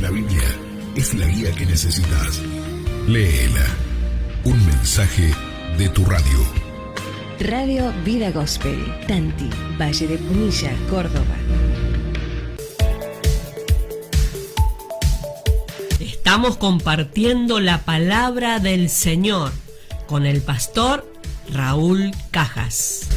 La Biblia es la guía que necesitas. Léela. Un mensaje de tu radio. Radio Vida Gospel, Tanti, Valle de Punilla, Córdoba. Estamos compartiendo la palabra del Señor con el pastor Raúl Cajas.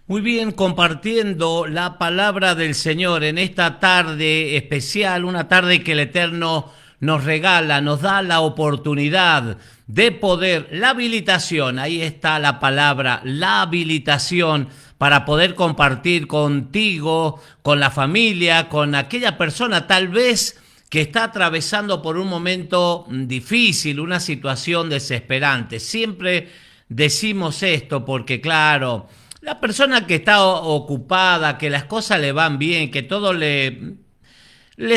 Muy bien, compartiendo la palabra del Señor en esta tarde especial, una tarde que el Eterno nos regala, nos da la oportunidad de poder, la habilitación, ahí está la palabra, la habilitación para poder compartir contigo, con la familia, con aquella persona tal vez que está atravesando por un momento difícil, una situación desesperante. Siempre decimos esto porque, claro, la persona que está ocupada, que las cosas le van bien, que todo le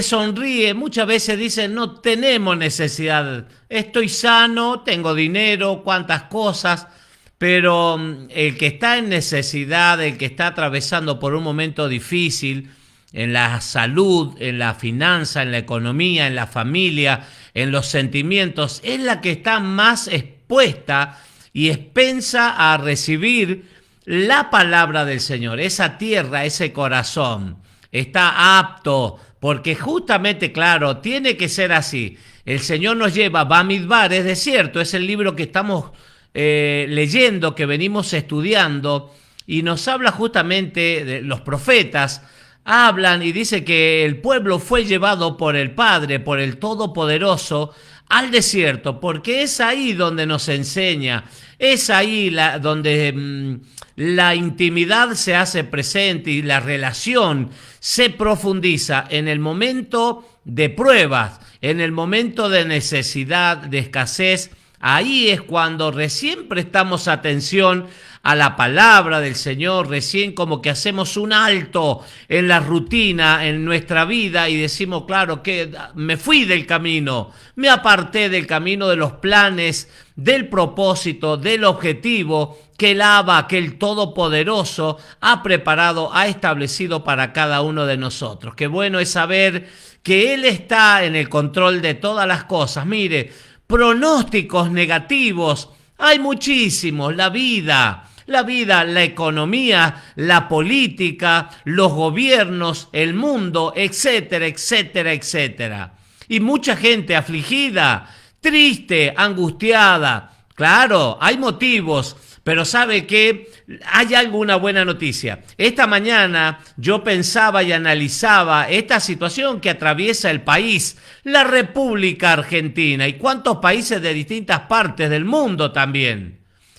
sonríe, muchas veces dice, no tenemos necesidad, estoy sano, tengo dinero, cuántas cosas, pero el que está en necesidad, el que está atravesando por un momento difícil, en la salud, en la finanza, en la economía, en la familia, en los sentimientos, es la que está más expuesta y expensa a recibir la palabra del Señor. Esa tierra, ese corazón está apto, porque justamente, claro, tiene que ser así. El Señor nos lleva, Bamidbar, es desierto, es el libro que estamos leyendo, que venimos estudiando, y nos habla justamente de los profetas, hablan y dice que el pueblo fue llevado por el Padre, por el Todopoderoso, al desierto, porque es ahí donde nos enseña, es ahí donde la intimidad se hace presente y la relación se profundiza en el momento de pruebas, en el momento de necesidad, de escasez. Ahí es cuando recién prestamos atención a la palabra del Señor, recién como que hacemos un alto en la rutina, en nuestra vida y decimos, claro, que me fui del camino, me aparté del camino de los planes, del propósito, del objetivo que el Abba, que el Todopoderoso ha preparado, ha establecido para cada uno de nosotros. Qué bueno es saber que Él está en el control de todas las cosas. Mire, pronósticos negativos hay muchísimos, la vida, la economía, la política, los gobiernos, el mundo, etcétera, etcétera, etcétera. Y mucha gente afligida, triste, angustiada. Claro, hay motivos, pero ¿sabe qué? Hay alguna buena noticia. Esta mañana yo pensaba y analizaba esta situación que atraviesa el país, la República Argentina, y cuántos países de distintas partes del mundo también.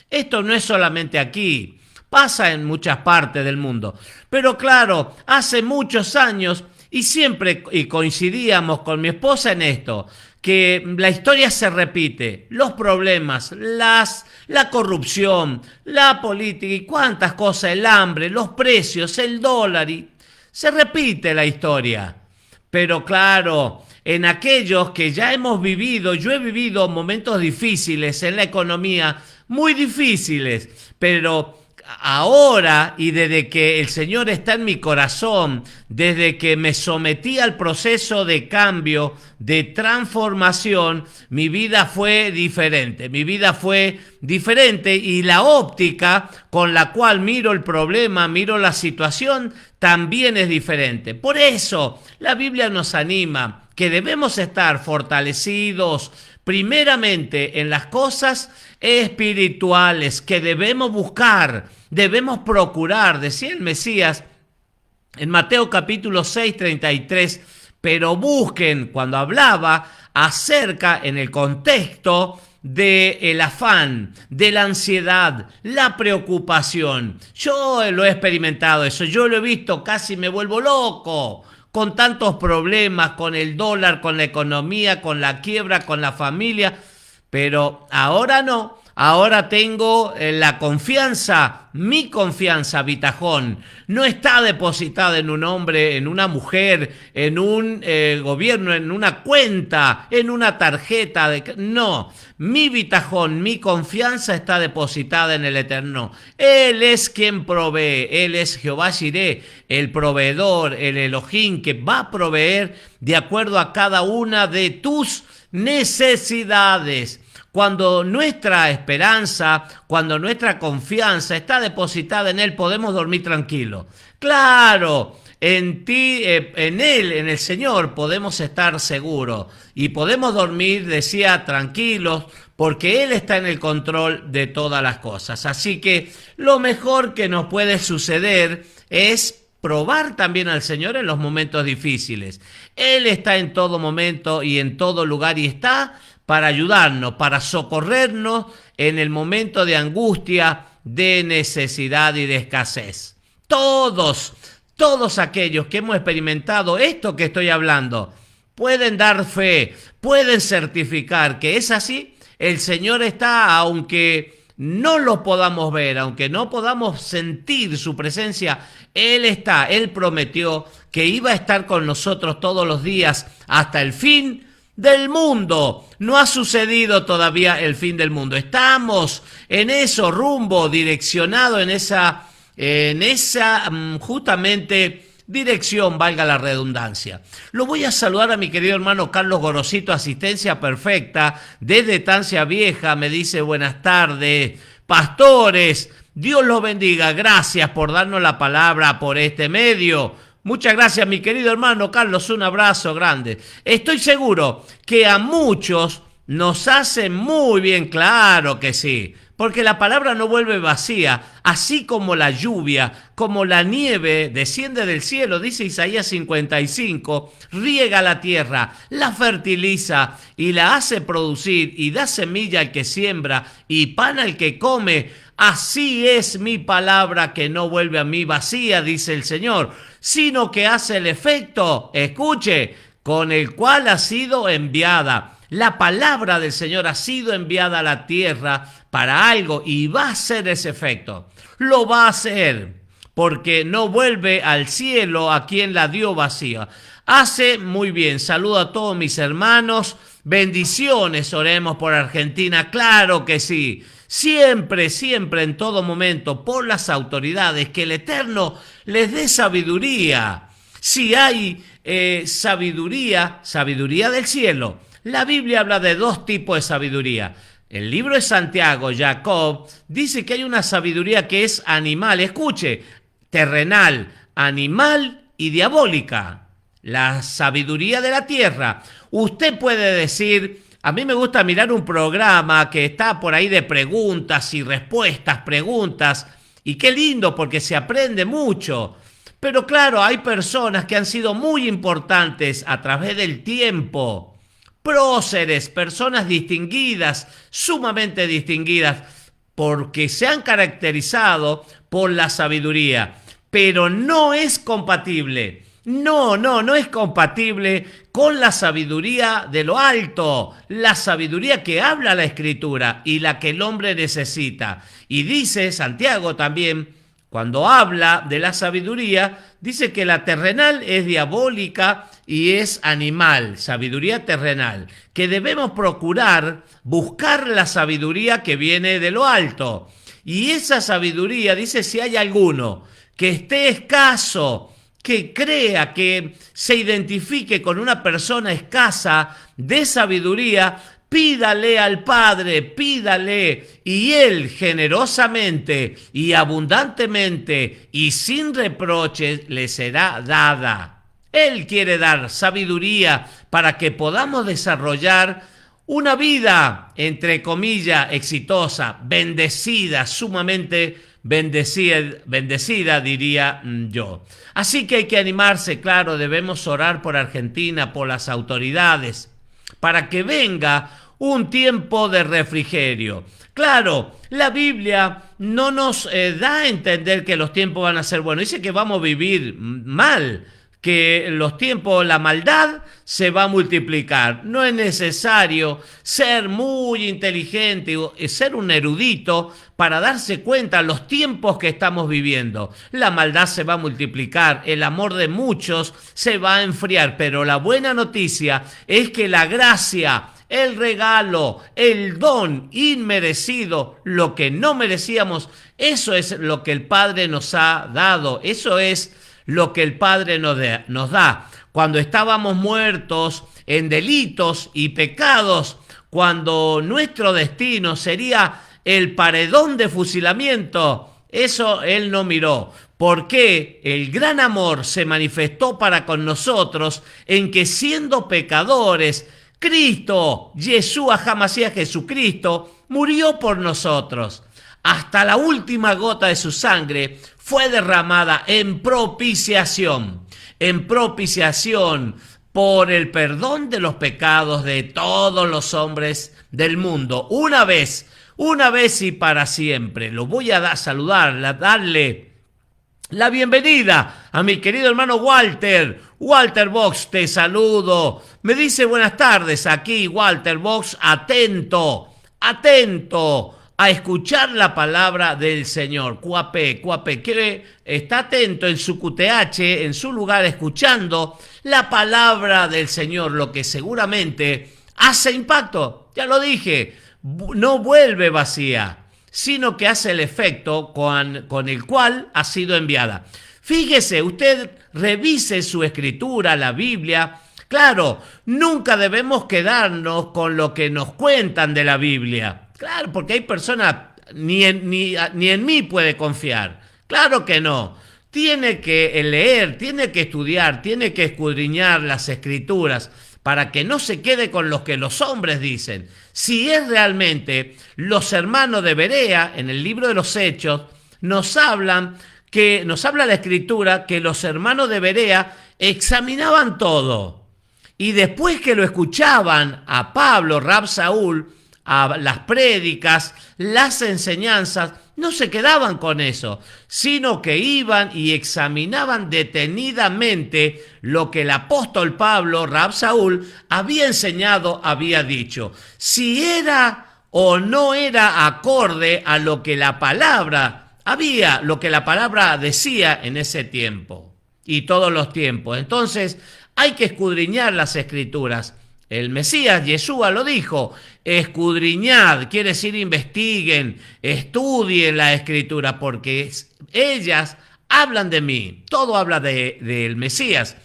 Esto no es solamente aquí, pasa en muchas partes del mundo. Pero claro, hace muchos años, y siempre coincidíamos con mi esposa en esto, que la historia se repite, los problemas, la corrupción, la política y cuántas cosas, el hambre, los precios, el dólar, y se repite la historia. Pero claro, en aquellos que ya hemos vivido, yo he vivido momentos difíciles en la economía, muy difíciles, pero ahora y desde que el Señor está en mi corazón, desde que me sometí al proceso de cambio, de transformación, mi vida fue diferente y la óptica con la cual miro el problema, miro la situación, también es diferente. Por eso la Biblia nos anima que debemos estar fortalecidos primeramente en las cosas espirituales que debemos buscar, debemos procurar, decía el Mesías en Mateo capítulo 6, 33, pero busquen, cuando hablaba acerca en el contexto del afán, de la ansiedad, la preocupación. Yo lo he experimentado eso, yo lo he visto, casi me vuelvo loco con tantos problemas, con el dólar, con la economía, con la quiebra, con la familia. Pero ahora no, ahora tengo la confianza, mi confianza, Bitajón, no está depositada en un hombre, en una mujer, en un gobierno, en una cuenta, en una tarjeta. No, mi Bitajón, mi confianza está depositada en el Eterno. Él es quien provee, Él es Jehová Jireh, el proveedor, el Elohim, que va a proveer de acuerdo a cada una de tus necesidades. Cuando nuestra esperanza, cuando nuestra confianza está depositada en Él, podemos dormir tranquilos. Claro, en ti, en Él, en el Señor, podemos estar seguros y podemos dormir, decía, tranquilos, porque Él está en el control de todas las cosas. Así que lo mejor que nos puede suceder es probar también al Señor en los momentos difíciles. Él está en todo momento y en todo lugar y está para ayudarnos, para socorrernos en el momento de angustia, de necesidad y de escasez. Todos aquellos que hemos experimentado esto que estoy hablando, pueden dar fe, pueden certificar que es así. El Señor está, aunque no lo podamos ver, aunque no podamos sentir su presencia, Él está. Él prometió que iba a estar con nosotros todos los días hasta el fin del mundo. No ha sucedido todavía el fin del mundo. Estamos en eso, rumbo, direccionado en esa justamente dirección, valga la redundancia. Lo voy a saludar a mi querido hermano Carlos Gorosito, Asistencia Perfecta, desde Tancia Vieja. Me dice: buenas tardes, pastores, Dios los bendiga, gracias por darnos la palabra por este medio. Muchas gracias, mi querido hermano Carlos, un abrazo grande. Estoy seguro que a muchos nos hace muy bien, claro que sí, porque la palabra no vuelve vacía, así como la lluvia, como la nieve desciende del cielo, dice Isaías 55, riega la tierra, la fertiliza y la hace producir y da semilla al que siembra y pan al que come. Así es mi palabra que no vuelve a mí vacía, dice el Señor, sino que hace el efecto, escuche, con el cual ha sido enviada. La palabra del Señor ha sido enviada a la tierra para algo y va a hacer ese efecto. Lo va a hacer porque no vuelve al cielo a quien la dio vacía. Hace muy bien. Saludo a todos mis hermanos. Bendiciones, oremos por Argentina. Claro que sí. Siempre, siempre, en todo momento, por las autoridades, que el Eterno les dé sabiduría. Si hay sabiduría del cielo. La Biblia habla de dos tipos de sabiduría. El libro de Santiago, Jacob, dice que hay una sabiduría que es animal, escuche, terrenal, animal y diabólica. La sabiduría de la tierra. Usted puede decir: a mí me gusta mirar un programa que está por ahí de preguntas y respuestas, preguntas, y qué lindo porque se aprende mucho. Pero claro, hay personas que han sido muy importantes a través del tiempo, próceres, personas distinguidas, sumamente distinguidas, porque se han caracterizado por la sabiduría, pero no es compatible. No es compatible con la sabiduría de lo alto, la sabiduría que habla la Escritura y la que el hombre necesita. Y dice Santiago también, cuando habla de la sabiduría, dice que la terrenal es diabólica y es animal, sabiduría terrenal, que debemos procurar buscar la sabiduría que viene de lo alto. Y esa sabiduría, dice, si hay alguno que esté escaso, que crea, que se identifique con una persona escasa de sabiduría, pídale al Padre, pídale, y Él generosamente y abundantemente y sin reproches le será dada. Él quiere dar sabiduría para que podamos desarrollar una vida, entre comillas, exitosa, bendecida, sumamente bendecida, diría yo. Así que hay que animarse, claro, debemos orar por Argentina, por las autoridades, para que venga un tiempo de refrigerio. Claro, la Biblia no nos da a entender que los tiempos van a ser buenos, dice que vamos a vivir mal. que los tiempos, la maldad se va a multiplicar. No es necesario ser muy inteligente, ser un erudito para darse cuenta de los tiempos que estamos viviendo. La maldad se va a multiplicar, el amor de muchos se va a enfriar, pero la buena noticia es que la gracia, el regalo, el don inmerecido, lo que no merecíamos, eso es lo que el Padre nos ha dado, eso es lo que el Padre nos da. Cuando estábamos muertos en delitos y pecados, cuando nuestro destino sería el paredón de fusilamiento, eso Él no miró. Porque el gran amor se manifestó para con nosotros en que siendo pecadores, Cristo, Yeshua HaMashiach, Jesucristo, murió por nosotros. Hasta la última gota de su sangre fue derramada en propiciación por el perdón de los pecados de todos los hombres del mundo. Una vez y para siempre. Lo voy a saludar, darle la bienvenida a mi querido hermano Walter. Walter Box, te saludo. Me dice buenas tardes aquí, Walter Box, atento a escuchar la palabra del Señor. Cuapé, que está atento en su QTH, en su lugar, escuchando la palabra del Señor, lo que seguramente hace impacto. Ya lo dije, no vuelve vacía, sino que hace el efecto con el cual ha sido enviada. Fíjese, usted revise su escritura, la Biblia. Claro, nunca debemos quedarnos con lo que nos cuentan de la Biblia. Claro, porque hay personas, ni en mí puede confiar. Claro que no. Tiene que leer, tiene que estudiar, tiene que escudriñar las escrituras para que no se quede con lo que los hombres dicen. Si es realmente los hermanos de Berea, en el libro de los Hechos, nos habla la escritura que los hermanos de Berea examinaban todo. Y después que lo escuchaban a Pablo, Rab Saúl, a las prédicas, las enseñanzas, no se quedaban con eso, sino que iban y examinaban detenidamente lo que el apóstol Pablo, Rab Saúl, había enseñado, había dicho. Si era o no era acorde a lo que la palabra decía en ese tiempo y todos los tiempos. Entonces hay que escudriñar las escrituras. El Mesías, Yeshua, lo dijo, escudriñad, quiere decir investiguen, estudien la escritura, porque ellas hablan de mí, todo habla del Mesías.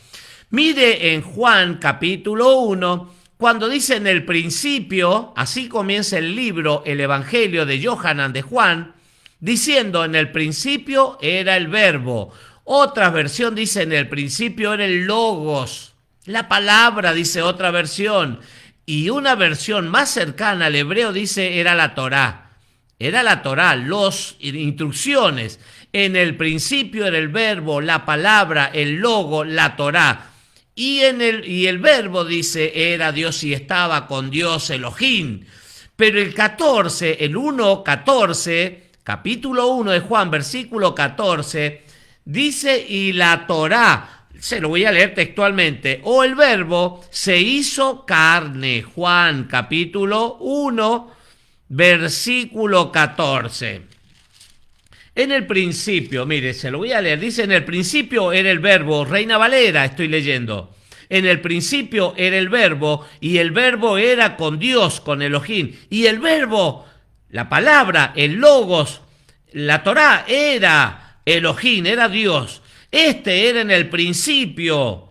Mire en Juan capítulo 1, cuando dice en el principio, así comienza el libro, el Evangelio de Yohanan de Juan, diciendo en el principio era el verbo. Otra versión dice en el principio era el logos. La palabra, dice otra versión, y una versión más cercana al hebreo dice era la Torá. Era la Torá, las instrucciones. En el principio era el verbo, la palabra, el logo, la Torá. Y el verbo dice era Dios y estaba con Dios Elohim. Pero el 1:14, capítulo 1 de Juan, versículo 14, dice y la Torá. Se lo voy a leer textualmente. O el verbo se hizo carne. Juan capítulo 1, versículo 14. En el principio, mire, se lo voy a leer. Dice, en el principio era el verbo, Reina Valera, estoy leyendo. En el principio era el verbo, y el verbo era con Dios, con Elohim. Y el verbo, la palabra, el logos, la Torá era Elohim, era Dios. Este era en el principio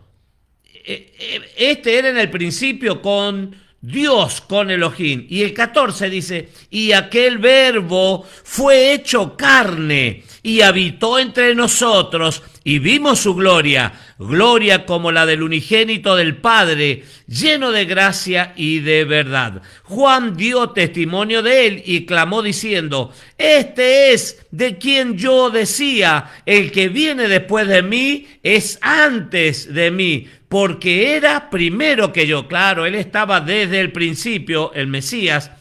con Dios, con Elohim. Y el 14 dice, y aquel verbo fue hecho carne y habitó entre nosotros y vimos su gloria, gloria como la del unigénito del Padre, lleno de gracia y de verdad. Juan dio testimonio de él y clamó diciendo, este es de quien yo decía, el que viene después de mí es antes de mí, porque era primero que yo. Claro, él estaba desde el principio, el Mesías,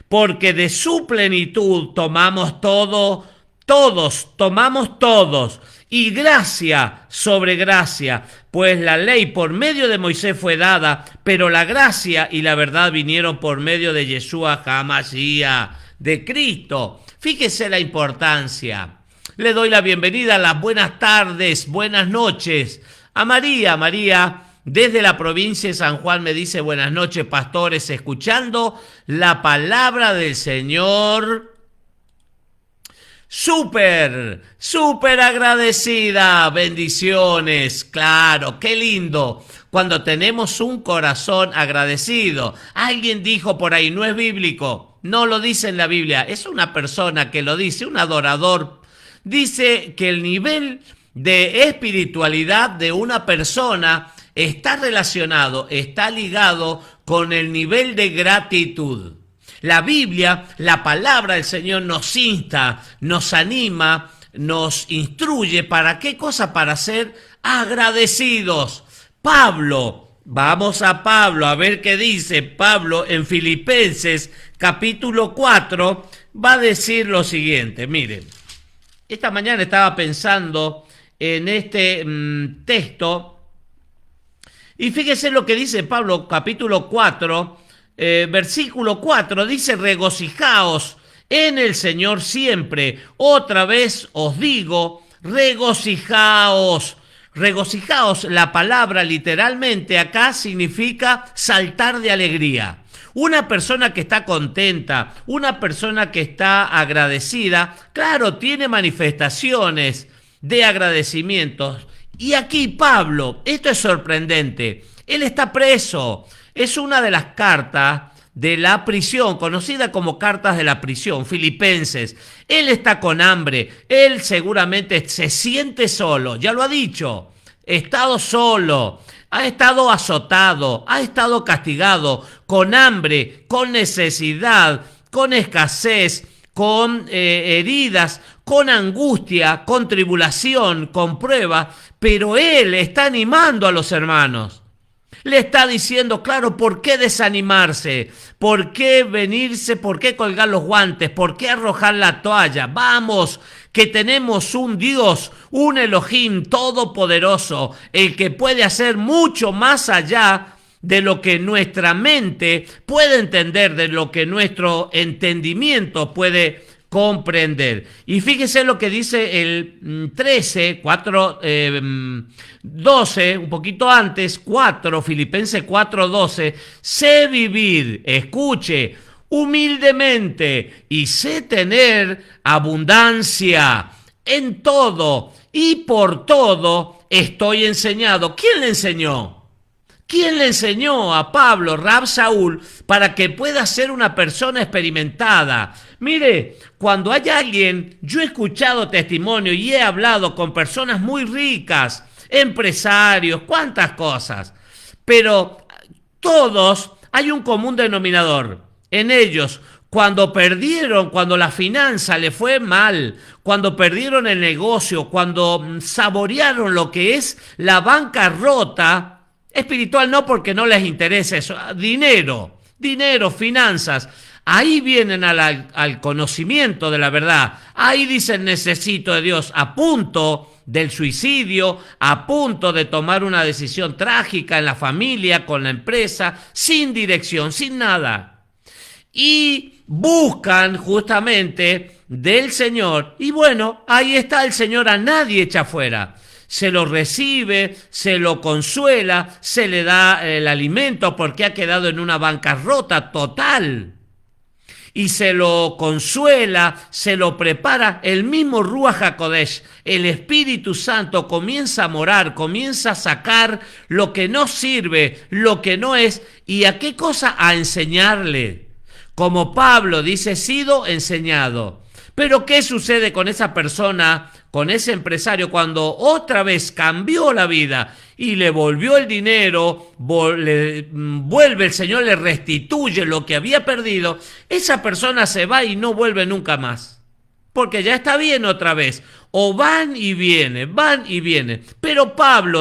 porque de su plenitud tomamos todo Todos, tomamos todos. Y gracia sobre gracia, pues la ley por medio de Moisés fue dada, pero la gracia y la verdad vinieron por medio de Yeshua HaMashiach, de Cristo. Fíjese la importancia. Le doy la bienvenida, las buenas tardes, buenas noches a María. María, desde la provincia de San Juan, me dice: buenas noches, pastores, escuchando la palabra del Señor. Súper agradecida, bendiciones, claro, qué lindo cuando tenemos un corazón agradecido. Alguien dijo por ahí, no es bíblico, no lo dice en la Biblia, es una persona que lo dice, un adorador. Dice que el nivel de espiritualidad de una persona está relacionado, está ligado con el nivel de gratitud. La Biblia, la palabra del Señor nos insta, nos anima, nos instruye. ¿Para qué cosa? Para ser agradecidos. Pablo, vamos a Pablo, a ver qué dice Pablo en Filipenses capítulo 4, va a decir lo siguiente. Miren, esta mañana estaba pensando en este texto y fíjese lo que dice Pablo capítulo 4, versículo 4, dice: regocijaos en el Señor siempre. Otra vez os digo, regocijaos. Regocijaos, la palabra literalmente acá significa saltar de alegría. Una persona que está contenta, una persona que está agradecida, claro, tiene manifestaciones de agradecimientos. Y aquí Pablo, esto es sorprendente, él está preso. Es una de las cartas de la prisión, conocida como cartas de la prisión, Filipenses. Él está con hambre, él seguramente se siente solo, ya lo ha dicho, ha estado solo, ha estado azotado, ha estado castigado, con hambre, con necesidad, con escasez, con heridas, con angustia, con tribulación, con prueba, pero él está animando a los hermanos. Le está diciendo, claro, ¿por qué desanimarse? ¿Por qué venirse? ¿Por qué colgar los guantes? ¿Por qué arrojar la toalla? Vamos, que tenemos un Dios, un Elohim todopoderoso, el que puede hacer mucho más allá de lo que nuestra mente puede entender, de lo que nuestro entendimiento puede comprender. Y fíjese lo que dice el 13, 4, 12, un poquito antes, 4, Filipenses 4, 12, sé vivir, escuche, humildemente y sé tener abundancia en todo y por todo estoy enseñado. ¿Quién le enseñó? ¿Quién le enseñó a Pablo, Rab Saúl, para que pueda ser una persona experimentada? Mire, cuando hay alguien, yo he escuchado testimonio y he hablado con personas muy ricas, empresarios, cuántas cosas, pero todos hay un común denominador en ellos. Cuando perdieron, cuando la finanza le fue mal, cuando perdieron el negocio, cuando saborearon lo que es la bancarrota espiritual, no porque no les interese eso, dinero, finanzas, ahí vienen al conocimiento de la verdad, ahí dicen necesito de Dios, a punto del suicidio, a punto de tomar una decisión trágica en la familia, con la empresa, sin dirección, sin nada. Y buscan justamente del Señor, y bueno, ahí está el Señor, a nadie echa fuera. Se lo recibe, se lo consuela, se le da el alimento porque ha quedado en una bancarrota total. Y se lo consuela, se lo prepara. El mismo Ruach HaKodesh, el Espíritu Santo, comienza a morar, comienza a sacar lo que no sirve, lo que no es. ¿Y a qué cosa? A enseñarle. Como Pablo dice, he sido enseñado. Pero ¿qué sucede con esa persona, con ese empresario, cuando otra vez cambió la vida y le volvió el dinero, vuelve el Señor, le restituye lo que había perdido? Esa persona se va y no vuelve nunca más, porque ya está bien otra vez. O van y vienen. Pero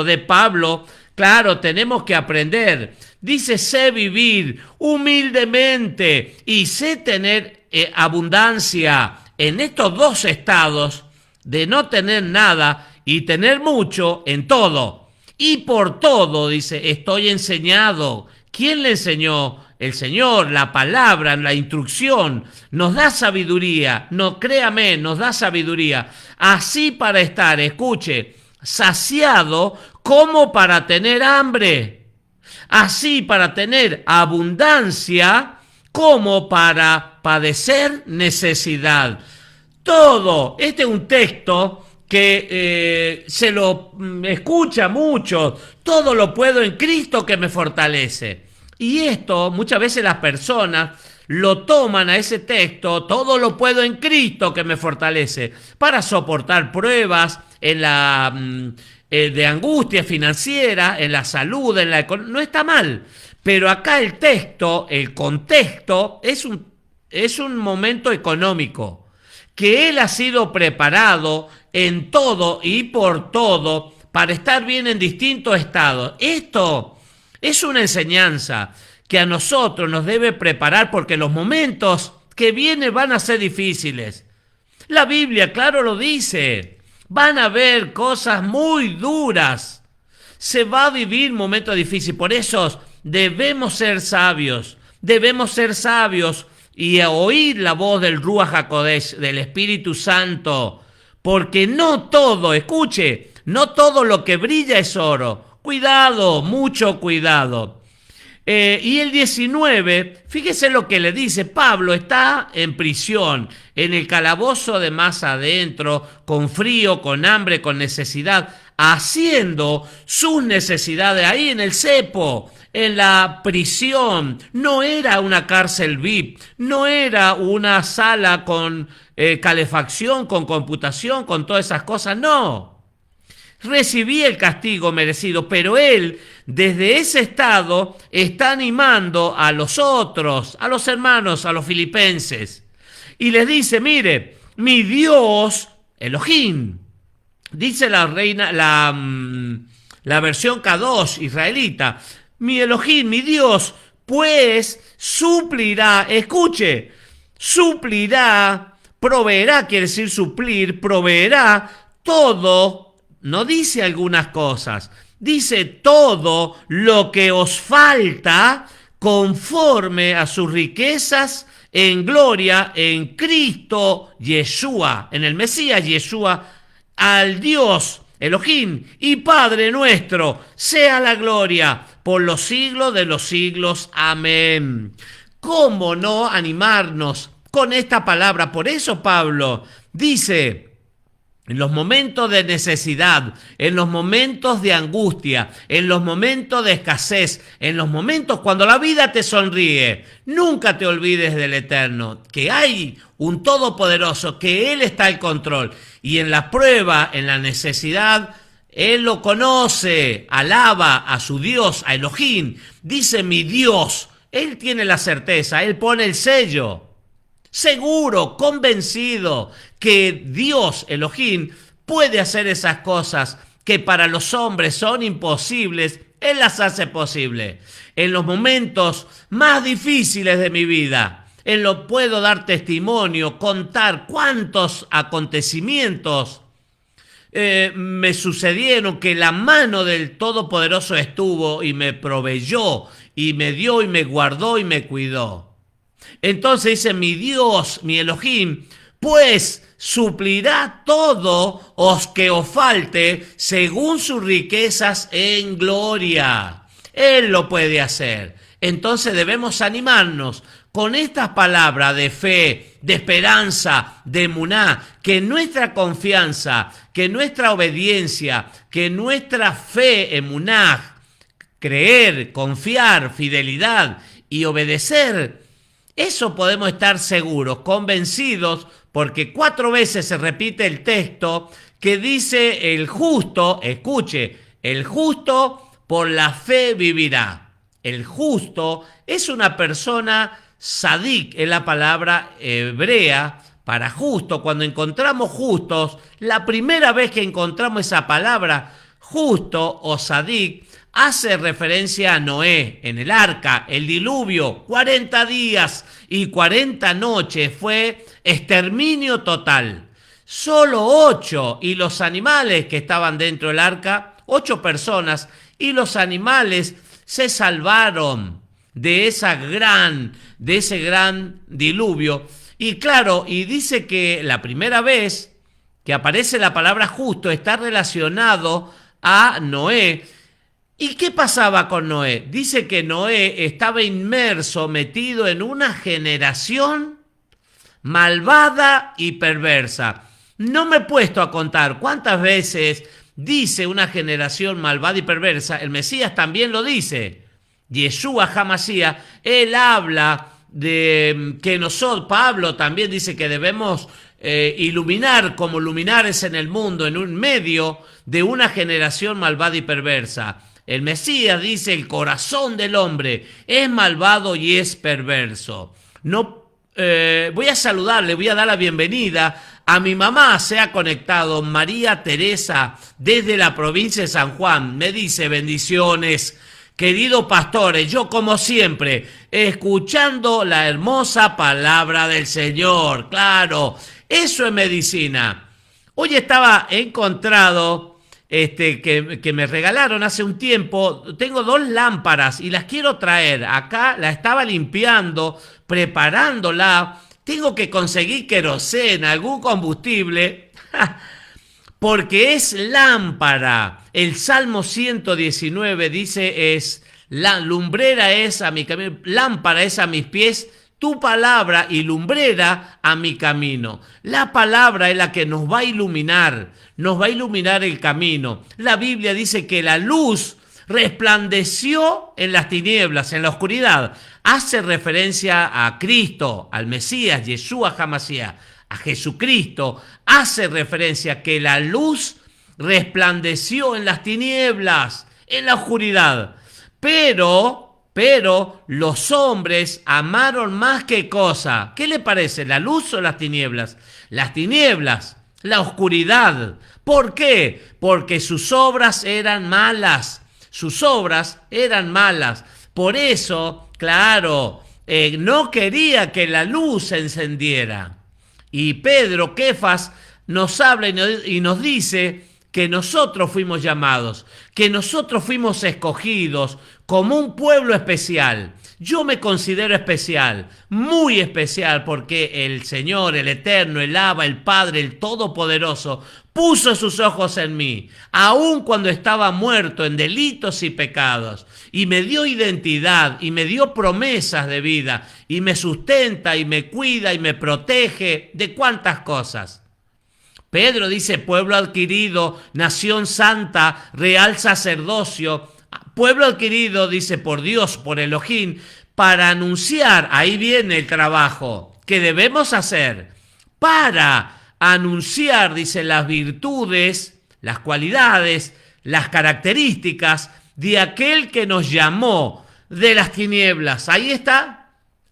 de Pablo, claro, tenemos que aprender. Dice, sé vivir humildemente y sé tener abundancia en estos dos estados de no tener nada y tener mucho en todo. Y por todo, dice, estoy enseñado. ¿Quién le enseñó? El Señor, la palabra, la instrucción, nos da sabiduría. No, créame, nos da sabiduría. Así para estar, escuche, saciado como para tener hambre. Así para tener abundancia como para padecer necesidad. Todo, este es un texto que se lo escucha mucho. Todo lo puedo en Cristo que me fortalece. Y esto muchas veces las personas lo toman a ese texto, todo lo puedo en Cristo que me fortalece, para soportar pruebas en la de angustia financiera, en la salud, en la economía. No está mal, pero acá el texto, el contexto, es un momento económico, que Él ha sido preparado en todo y por todo para estar bien en distintos estados. Esto es una enseñanza que a nosotros nos debe preparar, porque los momentos que vienen van a ser difíciles. La Biblia, claro, lo dice. Van a haber cosas muy duras. Se va a vivir momentos difíciles. Por eso debemos ser sabios. Debemos ser sabios y oír la voz del Ruach HaKodesh, del Espíritu Santo. Porque no todo, escuche, no todo lo que brilla es oro. Cuidado, mucho cuidado. Y el 19, fíjese lo que le dice. Pablo está en prisión, en el calabozo de más adentro, con frío, con hambre, con necesidad, haciendo sus necesidades ahí en el cepo, en la prisión. No era una cárcel VIP, no era una sala con calefacción, con computación, con todas esas cosas, no. Recibí el castigo merecido, pero él desde ese estado está animando a los otros, a los hermanos, a los filipenses, y les dice: mire, mi Dios, Elohim, dice la reina, la versión Kadosh israelita, mi Elohim, mi Dios, pues suplirá, escuche, suplirá, proveerá, quiere decir suplir, proveerá todo. No dice algunas cosas, dice todo lo que os falta conforme a sus riquezas en gloria en Cristo Yeshua, en el Mesías Yeshua, al Dios Elohim y Padre nuestro, sea la gloria por los siglos de los siglos. Amén. ¿Cómo no animarnos con esta palabra? Por eso Pablo dice: en los momentos de necesidad, en los momentos de angustia, en los momentos de escasez, en los momentos cuando la vida te sonríe, nunca te olvides del Eterno, que hay un Todopoderoso, que Él está al control. Y en la prueba, en la necesidad, Él lo conoce, alaba a su Dios, a Elohim. Dice mi Dios, Él tiene la certeza, Él pone el sello. Seguro, convencido que Dios, Elohim, puede hacer esas cosas que para los hombres son imposibles, Él las hace posible. En los momentos más difíciles de mi vida, Él lo puedo dar testimonio, contar cuántos acontecimientos me sucedieron, que la mano del Todopoderoso estuvo y me proveyó, y me dio, y me guardó, y me cuidó. Entonces dice mi Dios, mi Elohim, pues suplirá todo os que os falte según sus riquezas en gloria. Él lo puede hacer. Entonces debemos animarnos con estas palabras de fe, de esperanza, de emuná, que nuestra confianza, que nuestra obediencia, que nuestra fe, emuná, creer, confiar, fidelidad y obedecer, eso podemos estar seguros, convencidos, porque 4 veces se repite el texto que dice el justo, escuche, el justo por la fe vivirá. El justo es una persona sadik, es la palabra hebrea para justo. Cuando encontramos justos, la primera vez que encontramos esa palabra justo o sadik, hace referencia a Noé en el arca, el diluvio, 40 días y 40 noches fue exterminio total. Solo 8 y los animales que estaban dentro del arca, 8 personas y los animales se salvaron de ese gran diluvio. Y claro, y dice que la primera vez que aparece la palabra justo está relacionado a Noé. ¿Y qué pasaba con Noé? Dice que Noé estaba inmerso, metido en una generación malvada y perversa. No me he puesto a contar cuántas veces dice una generación malvada y perversa. El Mesías también lo dice. Yeshua HaMashiach, él habla de que nosotros, Pablo también dice que debemos iluminar como luminares en el mundo, en un medio de una generación malvada y perversa. El Mesías dice: el corazón del hombre es malvado y es perverso. No, voy a saludarle, voy a dar la bienvenida a mi mamá. Se ha conectado María Teresa desde la provincia de San Juan. Me dice: bendiciones, queridos pastores. Yo, como siempre, escuchando la hermosa palabra del Señor. Claro, eso es medicina. Hoy estaba encontrado que me regalaron hace un tiempo. Tengo 2 lámparas y las quiero traer. Acá la estaba limpiando, preparándola. Tengo que conseguir queroseno, algún combustible, porque es lámpara. El Salmo 119 dice: la lumbrera es a mi camino, lámpara es a mis pies tu palabra y lumbrera a mi camino. La palabra es la que nos va a iluminar el camino. La Biblia dice que la luz resplandeció en las tinieblas, en la oscuridad. Hace referencia a Cristo, al Mesías, Yeshua HaMashiach, a Jesucristo. Hace referencia a que la luz resplandeció en las tinieblas, en la oscuridad. Pero los hombres amaron más que cosa. ¿Qué le parece, la luz o las tinieblas? Las tinieblas, la oscuridad. ¿Por qué? Porque sus obras eran malas. Sus obras eran malas. Por eso, claro, no quería que la luz se encendiera. Y Pedro, Kefas, nos habla y nos dice que nosotros fuimos llamados, que nosotros fuimos escogidos como un pueblo especial. Yo me considero especial, muy especial, porque el Señor, el Eterno, el Abba, el Padre, el Todopoderoso, puso sus ojos en mí, aun cuando estaba muerto en delitos y pecados, y me dio identidad, y me dio promesas de vida, y me sustenta, y me cuida, y me protege de cuántas cosas. Pedro dice: pueblo adquirido, nación santa, real sacerdocio. Pueblo adquirido, dice, por Dios, por Elohim, para anunciar. Ahí viene el trabajo que debemos hacer para anunciar, dice, las virtudes, las cualidades, las características de aquel que nos llamó de las tinieblas. Ahí está.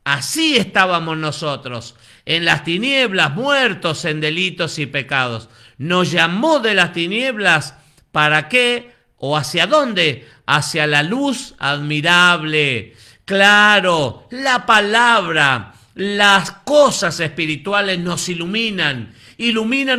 Así estábamos nosotros, en las tinieblas, muertos en delitos y pecados. Nos llamó de las tinieblas, ¿para qué? ¿O hacia dónde? Hacia la luz admirable. Claro, la palabra, las cosas espirituales nos iluminan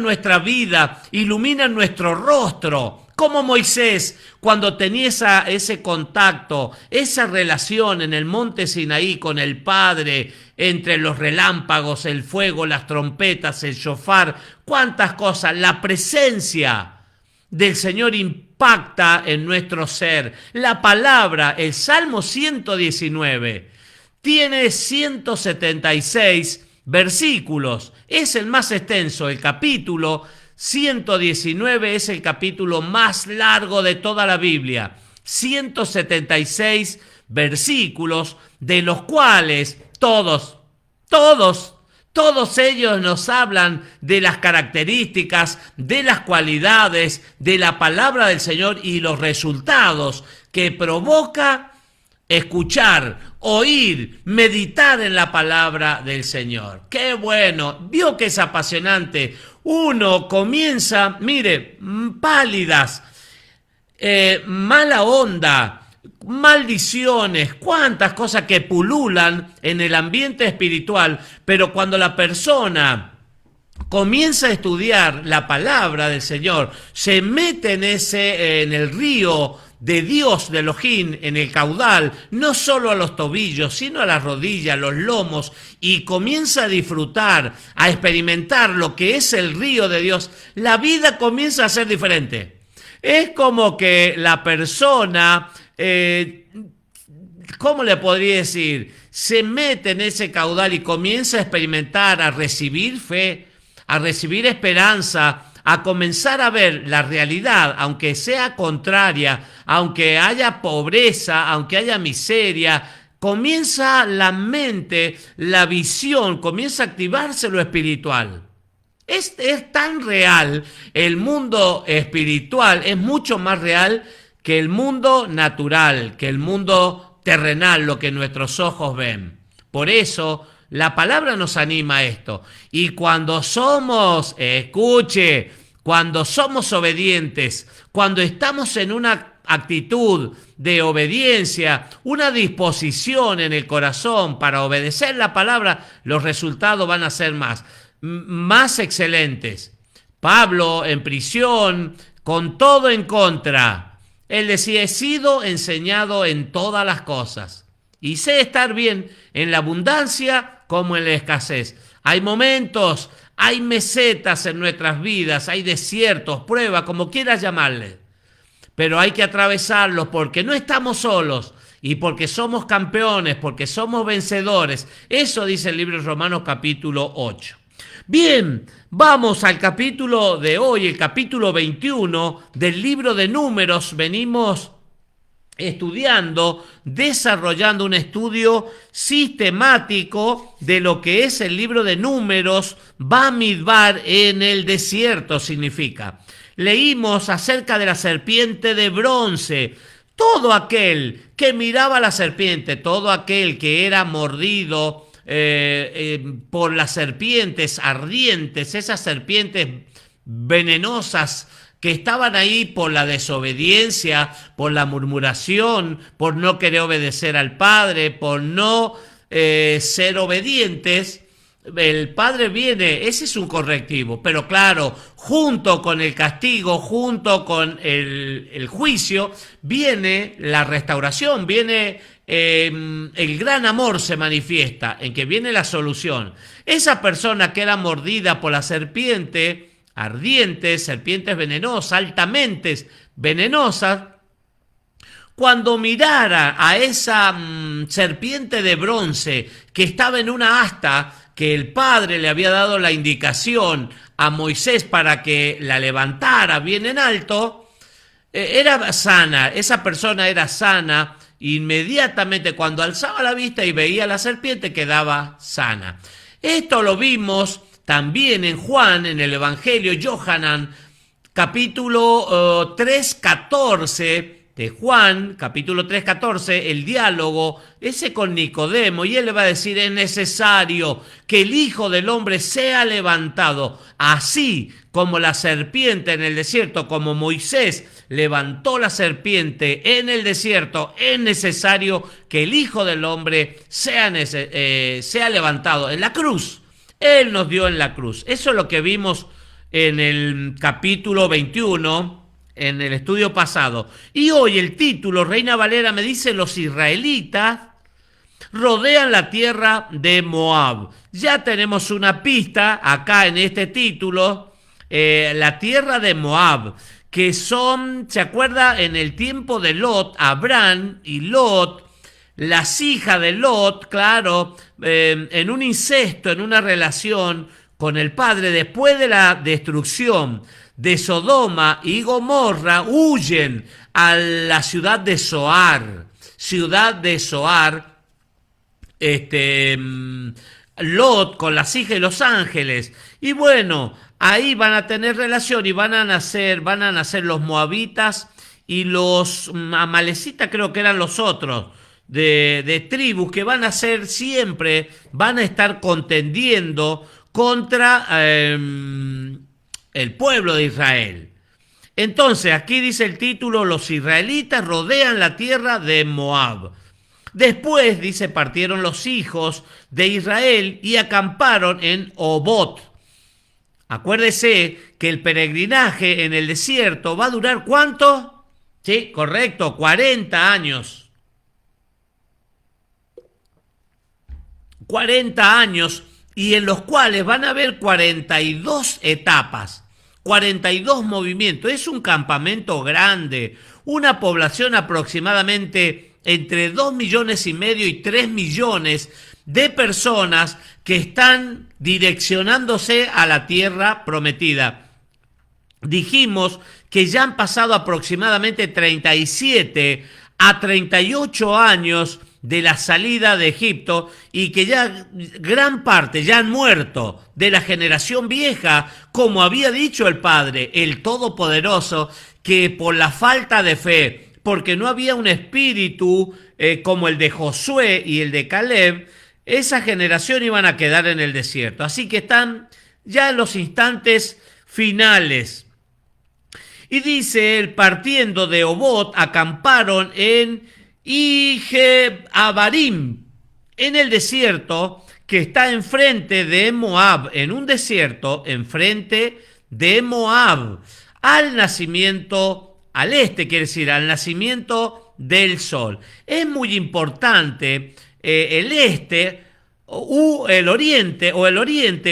nuestra vida, iluminan nuestro rostro. Como Moisés, cuando tenía ese contacto, esa relación en el monte Sinaí con el Padre, entre los relámpagos, el fuego, las trompetas, el shofar, cuántas cosas. La presencia del Señor impacta en nuestro ser. La palabra, el Salmo 119, tiene 176 versículos. Es el más extenso. El capítulo 119 es el capítulo más largo de toda la Biblia. 176 versículos, de los cuales todos ellos nos hablan de las características, de las cualidades, de la palabra del Señor y los resultados que provoca escuchar, oír, meditar en la palabra del Señor. ¡Qué bueno! Vio que es apasionante. Uno comienza, mire, pálidas, mala onda, maldiciones, cuántas cosas que pululan en el ambiente espiritual, pero cuando la persona comienza a estudiar la palabra del Señor, se mete en el río de Dios, de Elohim, en el caudal, no solo a los tobillos, sino a las rodillas, los lomos, y comienza a disfrutar, a experimentar lo que es el río de Dios, la vida comienza a ser diferente. Es como que la persona, ¿cómo le podría decir? Se mete en ese caudal y comienza a experimentar, a recibir fe, a recibir esperanza, a comenzar a ver la realidad, aunque sea contraria, aunque haya pobreza, aunque haya miseria, comienza la mente, la visión, comienza a activarse lo espiritual. Es tan real, el mundo espiritual es mucho más real que el mundo natural, que el mundo terrenal, lo que nuestros ojos ven. Por eso la palabra nos anima a esto. Y cuando somos, cuando somos obedientes, cuando estamos en una actitud de obediencia, una disposición en el corazón para obedecer la palabra, los resultados van a ser más excelentes. Pablo en prisión, con todo en contra, él decía: he sido enseñado en todas las cosas y sé estar bien en la abundancia como en la escasez. Hay momentos, hay mesetas en nuestras vidas, hay desiertos, pruebas, como quieras llamarle, pero hay que atravesarlos porque no estamos solos y porque somos campeones, porque somos vencedores. Eso dice el libro de Romanos capítulo 8. Bien, vamos al capítulo de hoy, el capítulo 21 del libro de Números. Venimos estudiando, desarrollando un estudio sistemático de lo que es el libro de Números. Bamidbar, en el desierto, significa. Leímos acerca de la serpiente de bronce. Todo aquel que miraba a la serpiente, todo aquel que era mordido por las serpientes ardientes, esas serpientes venenosas que estaban ahí por la desobediencia, por la murmuración, por no querer obedecer al Padre, por no ser obedientes. El Padre viene, ese es un correctivo, pero claro, junto con el castigo, junto con el juicio, viene la restauración, viene el gran amor, se manifiesta, en que viene la solución. Esa persona que era mordida por la serpiente ardiente, serpientes venenosas, altamente venenosas, cuando mirara a esa serpiente de bronce que estaba en una asta, que el Padre le había dado la indicación a Moisés para que la levantara bien en alto, era sana, esa persona era sana. Inmediatamente cuando alzaba la vista y veía a la serpiente, quedaba sana. Esto lo vimos también en Juan, en el Evangelio, Yohanan, capítulo 3:14 de Juan, capítulo 3:14, el diálogo ese con Nicodemo, y él le va a decir: es necesario que el Hijo del Hombre sea levantado, así como la serpiente en el desierto, como Moisés levantó la serpiente en el desierto, es necesario que el Hijo del Hombre sea levantado en la cruz. Él nos dio en la cruz. Eso es lo que vimos en el capítulo 21, en el estudio pasado. Y hoy el título, Reina Valera, me dice: los israelitas rodean la tierra de Moab. Ya tenemos una pista acá en este título, la tierra de Moab, que son, ¿se acuerda? En el tiempo de Lot, Abraham y Lot, las hijas de Lot, claro, en un incesto, en una relación con el padre, después de la destrucción de Sodoma y Gomorra, huyen a la ciudad de Zoar. Lot con las hijas y los ángeles. Y bueno, ahí van a tener relación y van a nacer los moabitas y los amalecitas, creo que eran los otros, de tribus que van a ser siempre, van a estar contendiendo contra el pueblo de Israel. Entonces, aquí dice el título, los israelitas rodean la tierra de Moab. Después, dice, partieron los hijos de Israel y acamparon en Obot. Acuérdese que el peregrinaje en el desierto va a durar ¿cuánto? Sí, correcto, 40 años. 40 años, y en los cuales van a haber 42 etapas, 42 movimientos. Es un campamento grande, una población aproximadamente entre 2,5 millones y 3 millones de personas que están direccionándose a la tierra prometida. Dijimos que ya han pasado aproximadamente 37 a 38 años de la salida de Egipto, y que ya gran parte ya han muerto de la generación vieja, como había dicho el Padre, el Todopoderoso, que por la falta de fe, porque no había un espíritu como el de Josué y el de Caleb, esa generación iban a quedar en el desierto. Así que están ya en los instantes finales. Y dice él, partiendo de Obot, acamparon en Abarim, en el desierto que está enfrente de Moab, en un desierto enfrente de Moab, al nacimiento, al este, quiere decir, al nacimiento del sol. Es muy importante el este o el oriente,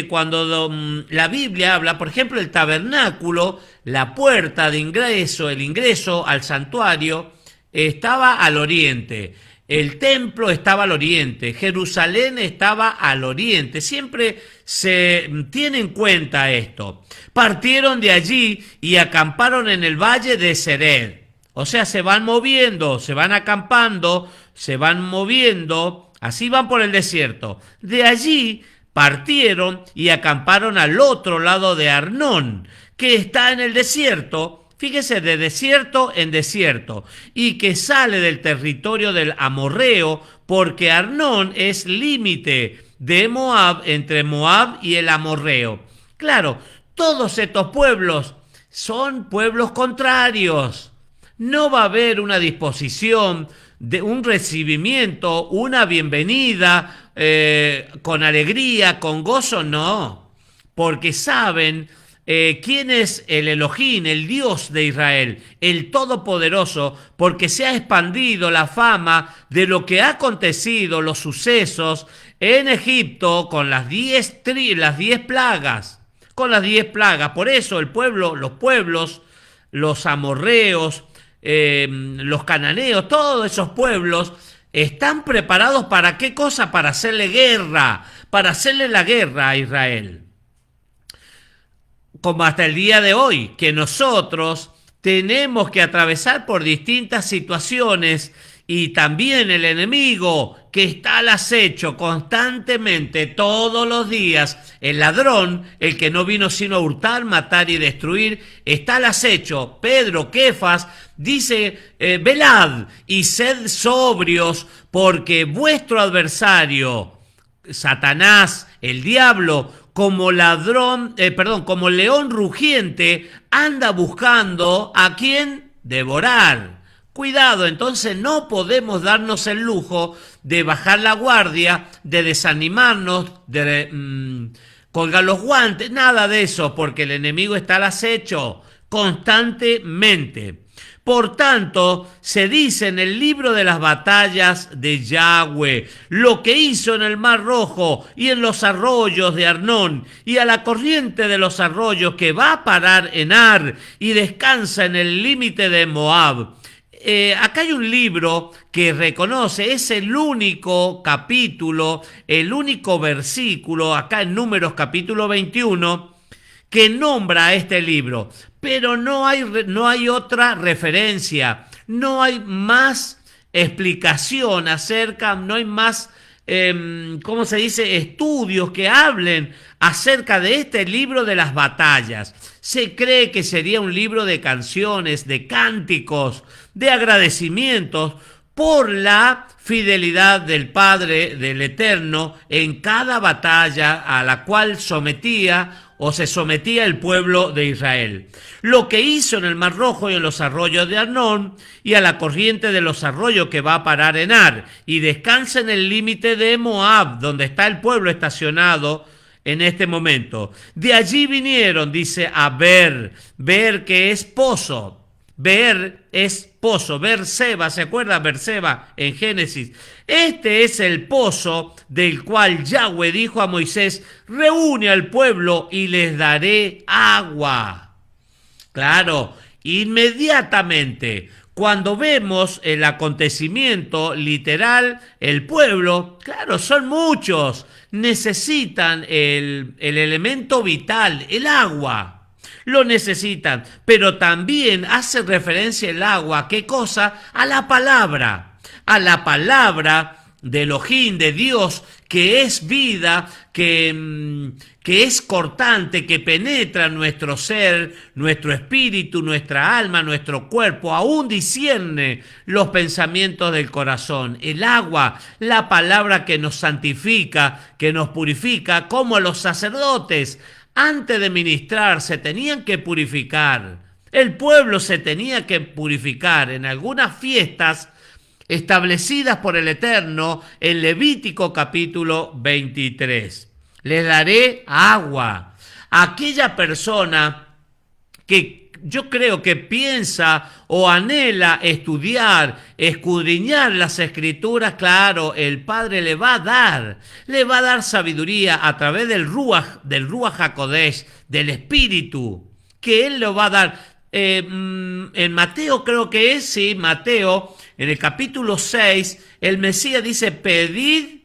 cuando la Biblia habla, por ejemplo, el tabernáculo, la puerta de ingreso, el ingreso al santuario, estaba al oriente, el templo estaba al oriente, Jerusalén estaba al oriente. Siempre se tiene en cuenta esto. Partieron de allí y acamparon en el valle de Sered. O sea, se van moviendo, se van acampando, se van moviendo, así van por el desierto. De allí partieron y acamparon al otro lado de Arnón, que está en el desierto. Fíjese, de desierto en desierto, y que sale del territorio del amorreo, porque Arnón es límite de Moab, entre Moab y el amorreo. Claro, todos estos pueblos son pueblos contrarios. No va a haber una disposición, de un recibimiento, una bienvenida con alegría, con gozo, no, porque saben quién es el Elohim, el Dios de Israel, el Todopoderoso, porque se ha expandido la fama de lo que ha acontecido, los sucesos en Egipto con las 10 plagas, con las 10 plagas. Por eso el pueblo, los pueblos, los amorreos, los cananeos, todos esos pueblos están preparados ¿para qué cosa? Para hacerle guerra, para hacerle la guerra a Israel. Como hasta el día de hoy, que nosotros tenemos que atravesar por distintas situaciones, y también el enemigo que está al acecho constantemente todos los días, el ladrón, el que no vino sino a hurtar, matar y destruir, está al acecho. Pedro, Kefas, dice, velad y sed sobrios, porque vuestro adversario, Satanás, el diablo, como como león rugiente, anda buscando a quien devorar. Cuidado, entonces no podemos darnos el lujo de bajar la guardia, de desanimarnos, de colgar los guantes, nada de eso, porque el enemigo está al acecho constantemente. Por tanto, se dice en el libro de las batallas de Yahweh, lo que hizo en el Mar Rojo y en los arroyos de Arnón y a la corriente de los arroyos, que va a parar en Ar y descansa en el límite de Moab. Acá hay un libro que reconoce, es el único capítulo, el único versículo, acá en Números capítulo 21, que nombra a este libro, pero no hay otra referencia, no hay más explicación acerca, no hay más, ¿cómo se dice?, estudios que hablen acerca de este libro de las batallas. Se cree que sería un libro de canciones, de cánticos, de agradecimientos por la fidelidad del Padre, del Eterno, en cada batalla a la cual sometía o se sometía el pueblo de Israel. Lo que hizo en el Mar Rojo y en los arroyos de Arnón y a la corriente de los arroyos que va a parar en Ar y descansa en el límite de Moab, donde está el pueblo estacionado en este momento. De allí vinieron, dice, a Ber que es pozo. Ber es pozo, Berseba, ¿se acuerda Berseba en Génesis? Este es el pozo del cual Yahweh dijo a Moisés: reúne al pueblo y les daré agua. Claro, inmediatamente, cuando vemos el acontecimiento literal, el pueblo, claro, son muchos, necesitan el elemento vital, el agua. Lo necesitan, pero también hace referencia el agua, ¿qué cosa? A la palabra de Elohim, de Dios, que es vida, que es cortante, que penetra nuestro ser, nuestro espíritu, nuestra alma, nuestro cuerpo, aún discierne los pensamientos del corazón. El agua, la palabra que nos santifica, que nos purifica, como a los sacerdotes. Antes de ministrar se tenían que purificar. El pueblo se tenía que purificar en algunas fiestas establecidas por el Eterno en Levítico capítulo 23. Les daré agua. Aquella persona que yo creo que piensa o anhela estudiar, escudriñar las escrituras, claro, el Padre le va a dar sabiduría a través del Ruach HaKodesh, del Espíritu, que Él lo va a dar. En Mateo creo que es, sí, Mateo, en el capítulo 6, el Mesías dice: pedid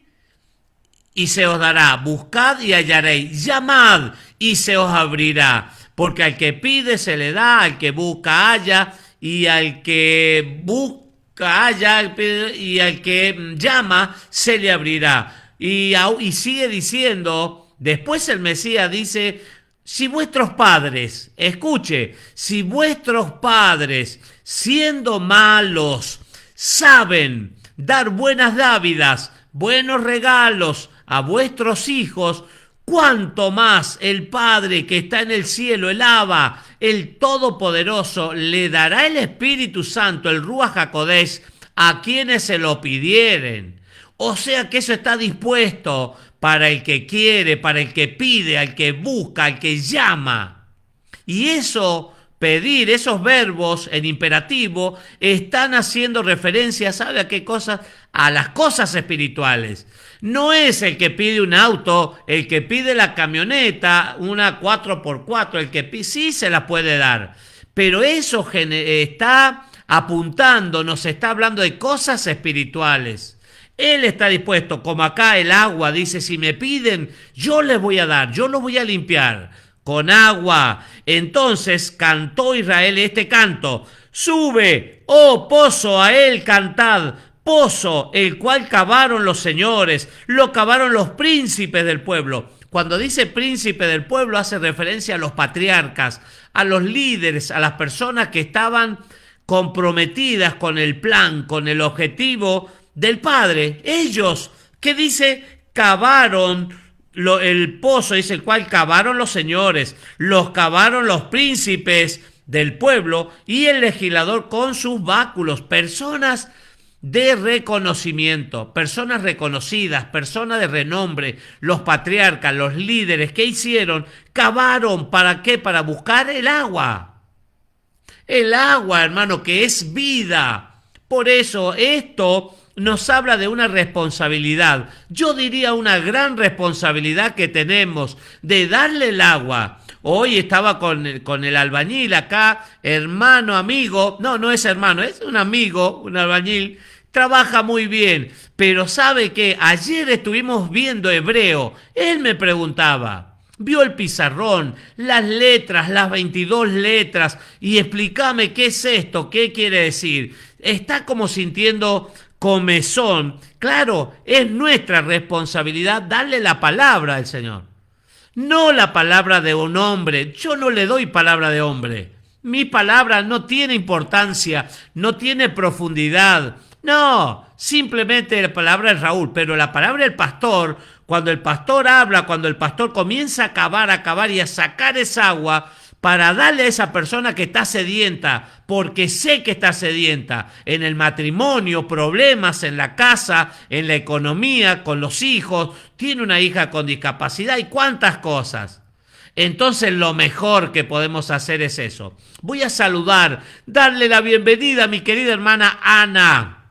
y se os dará, buscad y hallaréis, llamad y se os abrirá. Porque al que pide se le da, al que busca halla, y al que busca halla, y al que llama se le abrirá. Y sigue diciendo, después el Mesías dice: si vuestros padres, escuche, si vuestros padres, siendo malos, saben dar buenas dávidas, buenos regalos a vuestros hijos, cuánto más el Padre que está en el cielo, el Abba, el Todopoderoso, le dará el Espíritu Santo, el Ruach HaKodesh, a quienes se lo pidieren. O sea que eso está dispuesto para el que quiere, para el que pide, al que busca, al que llama. Y eso, pedir, esos verbos en imperativo, están haciendo referencia, ¿sabe a qué cosas? A las cosas espirituales. No es el que pide un auto, el que pide la camioneta, una 4x4, el que pide, sí se la puede dar. Pero eso está apuntando, nos está hablando de cosas espirituales. Él está dispuesto, como acá el agua, dice: si me piden, yo les voy a dar, yo los voy a limpiar con agua. Entonces cantó Israel este canto: sube, oh pozo, a él cantad, pozo, el cual cavaron los señores, lo cavaron los príncipes del pueblo. Cuando dice príncipe del pueblo hace referencia a los patriarcas, a los líderes, a las personas que estaban comprometidas con el plan, con el objetivo del Padre. Ellos, ¿qué dice? Cavaron el pozo, dice, el cual cavaron los señores, los cavaron los príncipes del pueblo y el legislador con sus báculos. Personas de reconocimiento, personas reconocidas, personas de renombre, los patriarcas, los líderes, ¿qué hicieron? Cavaron, ¿para qué? Para buscar el agua. El agua, hermano, que es vida. Por eso esto nos habla de una responsabilidad. Yo diría una gran responsabilidad que tenemos de darle el agua. Hoy estaba con el albañil acá, hermano, amigo. No es hermano, es un amigo, un albañil. Trabaja muy bien, pero ¿sabe qué? Ayer estuvimos viendo hebreo. Él me preguntaba, vio el pizarrón, las letras, las 22 letras, y explícame qué es esto, qué quiere decir. Está como sintiendo comezón. Claro, es nuestra responsabilidad darle la palabra al Señor. No la palabra de un hombre. Yo no le doy palabra de hombre. Mi palabra no tiene importancia, no tiene profundidad. No, simplemente la palabra de Raúl, pero la palabra del pastor, Cuando el pastor habla, cuando el pastor comienza a cavar y a sacar esa agua para darle a esa persona que está sedienta, porque sé que está sedienta, en el matrimonio, problemas en la casa, en la economía, con los hijos, tiene una hija con discapacidad y cuántas cosas. Entonces lo mejor que podemos hacer es eso. Voy a saludar, darle la bienvenida a mi querida hermana Ana.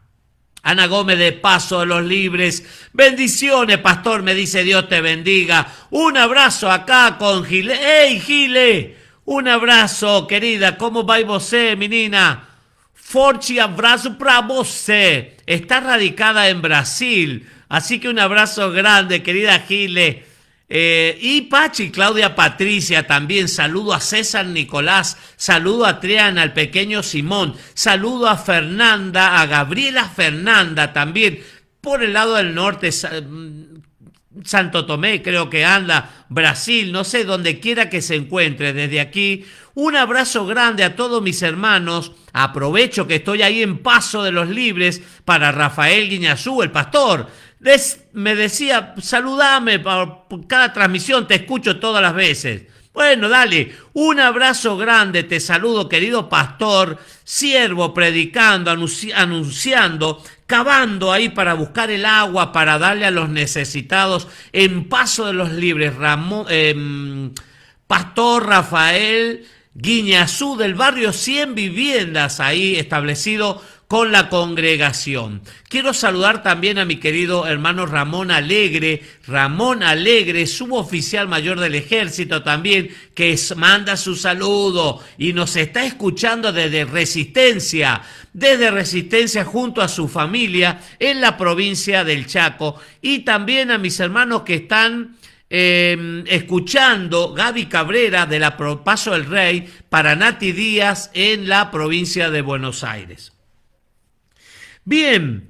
Ana Gómez de Paso de los Libres. Bendiciones, pastor, me dice Dios te bendiga. Un abrazo acá con Gile. ¡Hey, Gile! Un abrazo, querida. ¿Cómo va você, menina? Forte abrazo para você. Está radicada en Brasil. Así que un abrazo grande, querida Gile. Y Pachi, Claudia Patricia también, saludo a César Nicolás, saludo a Triana, al pequeño Simón, saludo a Fernanda, a Gabriela Fernanda también, por el lado del norte, Santo Tomé creo que anda, Brasil, no sé, donde quiera que se encuentre, desde aquí, un abrazo grande a todos mis hermanos, aprovecho que estoy ahí en Paso de los Libres para Rafael Guiñazú, el pastor. Me decía, saludame por cada transmisión, te escucho todas las veces. Bueno, dale, un abrazo grande, te saludo, querido pastor, siervo, predicando, anunciando, cavando ahí para buscar el agua, para darle a los necesitados en Paso de los Libres. Pastor Rafael Guiñazú del barrio 100 Viviendas, ahí establecido con la congregación. Quiero saludar también a mi querido hermano Ramón Alegre, suboficial mayor del ejército también, que manda su saludo y nos está escuchando desde Resistencia junto a su familia en la provincia del Chaco, y también a mis hermanos que están escuchando, Gaby Cabrera de la Paso del Rey, para Nati Díaz en la provincia de Buenos Aires. Bien,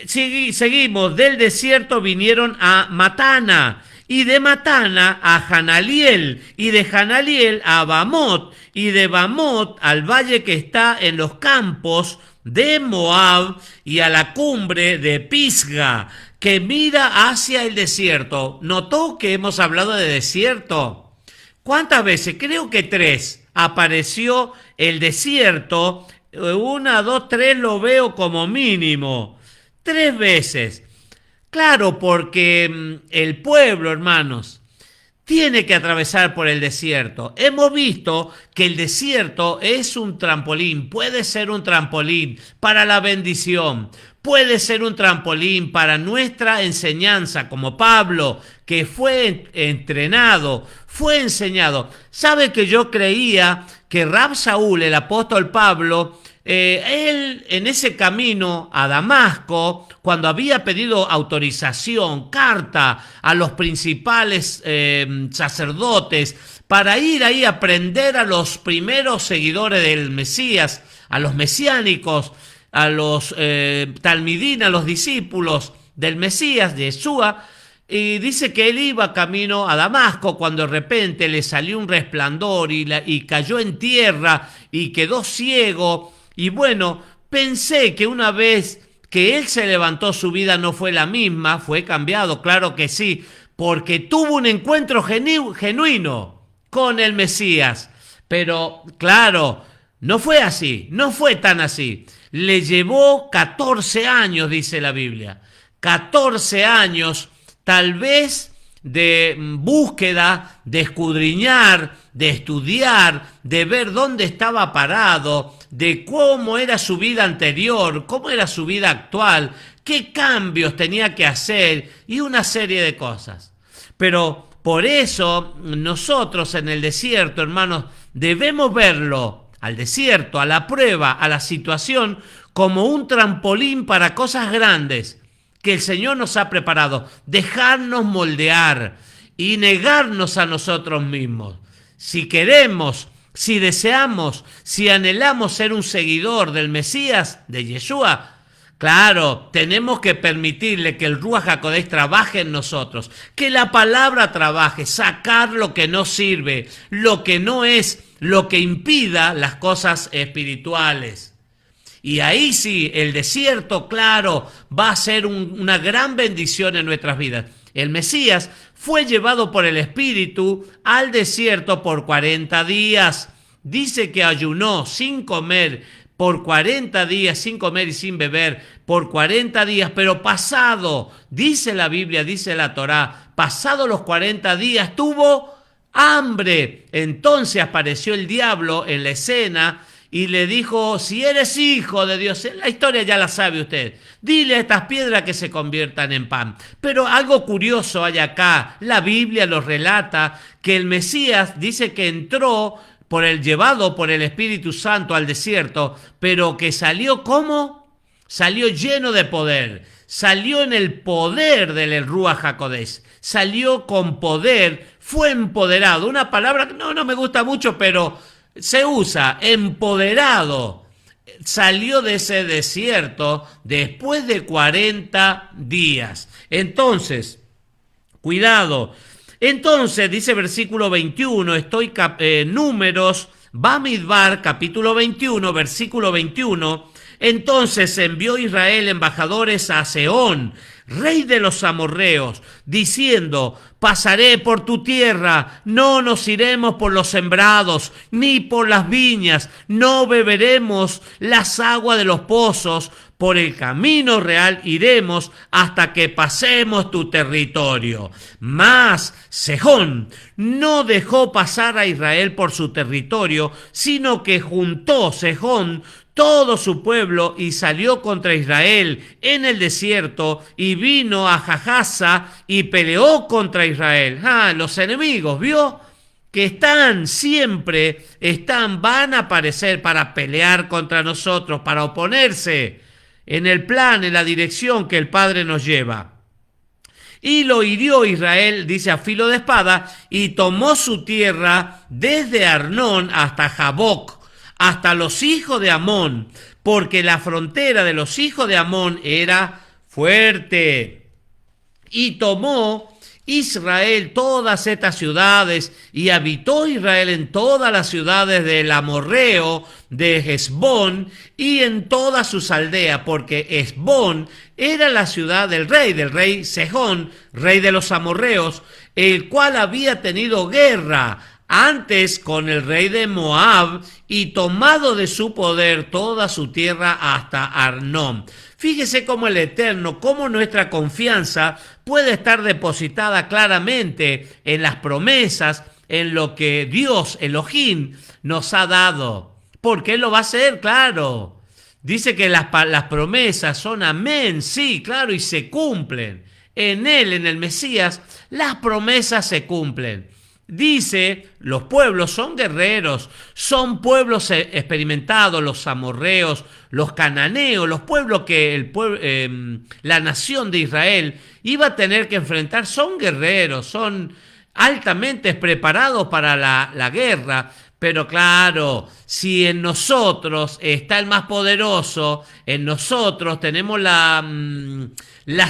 seguimos. Del desierto vinieron a Matana, y de Matana a Hanaliel, y de Hanaliel a Bamot, y de Bamot al valle que está en los campos de Moab, y a la cumbre de Pisga, que mira hacia el desierto. ¿Notó que hemos hablado de desierto? ¿Cuántas veces? Creo que 3 apareció el desierto. 1, 2, 3 lo veo como mínimo. 3 veces. Claro, porque el pueblo, hermanos, tiene que atravesar por el desierto. Hemos visto que el desierto es un trampolín, puede ser un trampolín para la bendición, puede ser un trampolín para nuestra enseñanza, como Pablo, que fue entrenado, fue enseñado. ¿Sabe que yo creía que Rab Saúl, el apóstol Pablo, él en ese camino a Damasco, cuando había pedido autorización, carta a los principales sacerdotes para ir ahí a prender a los primeros seguidores del Mesías, a los mesiánicos, a los talmidín, a los discípulos del Mesías, de Yeshua, y dice que él iba camino a Damasco cuando de repente le salió un resplandor y cayó en tierra y quedó ciego. Y bueno, pensé que una vez que él se levantó, su vida no fue la misma, fue cambiado, claro que sí, porque tuvo un encuentro genuino con el Mesías. Pero claro, no fue así, no fue tan así. Le llevó 14 años, dice la Biblia. 14 años, tal vez, de búsqueda, de escudriñar, de estudiar, de ver dónde estaba parado, de cómo era su vida anterior, cómo era su vida actual, qué cambios tenía que hacer y una serie de cosas. Pero por eso nosotros en el desierto, hermanos, debemos verlo al desierto, a la prueba, a la situación, como un trampolín para cosas grandes que el Señor nos ha preparado. Dejarnos moldear y negarnos a nosotros mismos. Si queremos, si deseamos, si anhelamos ser un seguidor del Mesías, de Yeshua, claro, tenemos que permitirle que el Ruach HaKodesh trabaje en nosotros, que la palabra trabaje, sacar lo que no sirve, lo que no es, lo que impida las cosas espirituales. Y ahí sí, el desierto, claro, va a ser una gran bendición en nuestras vidas. El Mesías fue llevado por el Espíritu al desierto por 40 días. Dice que ayunó sin comer por 40 días, sin comer y sin beber por 40 días, pero pasado, dice la Biblia, dice la Torá, pasado los 40 días tuvo hambre. Entonces apareció el diablo en la escena y le dijo: si eres hijo de Dios, la historia ya la sabe usted, dile a estas piedras que se conviertan en pan. Pero algo curioso hay acá, la Biblia lo relata, que el Mesías dice que entró llevado por el Espíritu Santo al desierto, pero que salió ¿cómo? Salió lleno de poder, salió en el poder del Ruach HaKodesh, salió con poder, fue empoderado, una palabra que no me gusta mucho, pero se usa, empoderado. Salió de ese desierto después de 40 días. Entonces, cuidado. Entonces, dice versículo 21, Números, Bamidbar, capítulo 21, versículo 21. Entonces envió Israel embajadores a Sehón, rey de los amorreos, diciendo: pasaré por tu tierra, no nos iremos por los sembrados, ni por las viñas, no beberemos las aguas de los pozos, por el camino real iremos hasta que pasemos tu territorio. Mas Sehón no dejó pasar a Israel por su territorio, sino que juntó Sehón todo su pueblo y salió contra Israel en el desierto y vino a Jahasa y peleó contra Israel. Los enemigos, ¿vio? Que van a aparecer para pelear contra nosotros, para oponerse en el plan, en la dirección que el Padre nos lleva. Y lo hirió Israel, dice, a filo de espada, y tomó su tierra desde Arnón hasta Jaboc, hasta los hijos de Amón, porque la frontera de los hijos de Amón era fuerte. Y tomó Israel todas estas ciudades, y habitó Israel en todas las ciudades del amorreo de Hesbón y en todas sus aldeas, porque Hesbón era la ciudad del rey Sehón, rey de los amorreos, el cual había tenido guerra antes con el rey de Moab y tomado de su poder toda su tierra hasta Arnón. Fíjese cómo el Eterno, cómo nuestra confianza puede estar depositada claramente en las promesas, en lo que Dios, Elohim, nos ha dado. Porque Él lo va a hacer, claro. Dice que las promesas son amén, sí, claro, y se cumplen. En Él, en el Mesías, las promesas se cumplen. Dice, los pueblos son guerreros, son pueblos experimentados, los amorreos, los cananeos, los pueblos que la nación de Israel iba a tener que enfrentar, son guerreros, son altamente preparados para la guerra. Pero claro, si en nosotros está el más poderoso, en nosotros tenemos la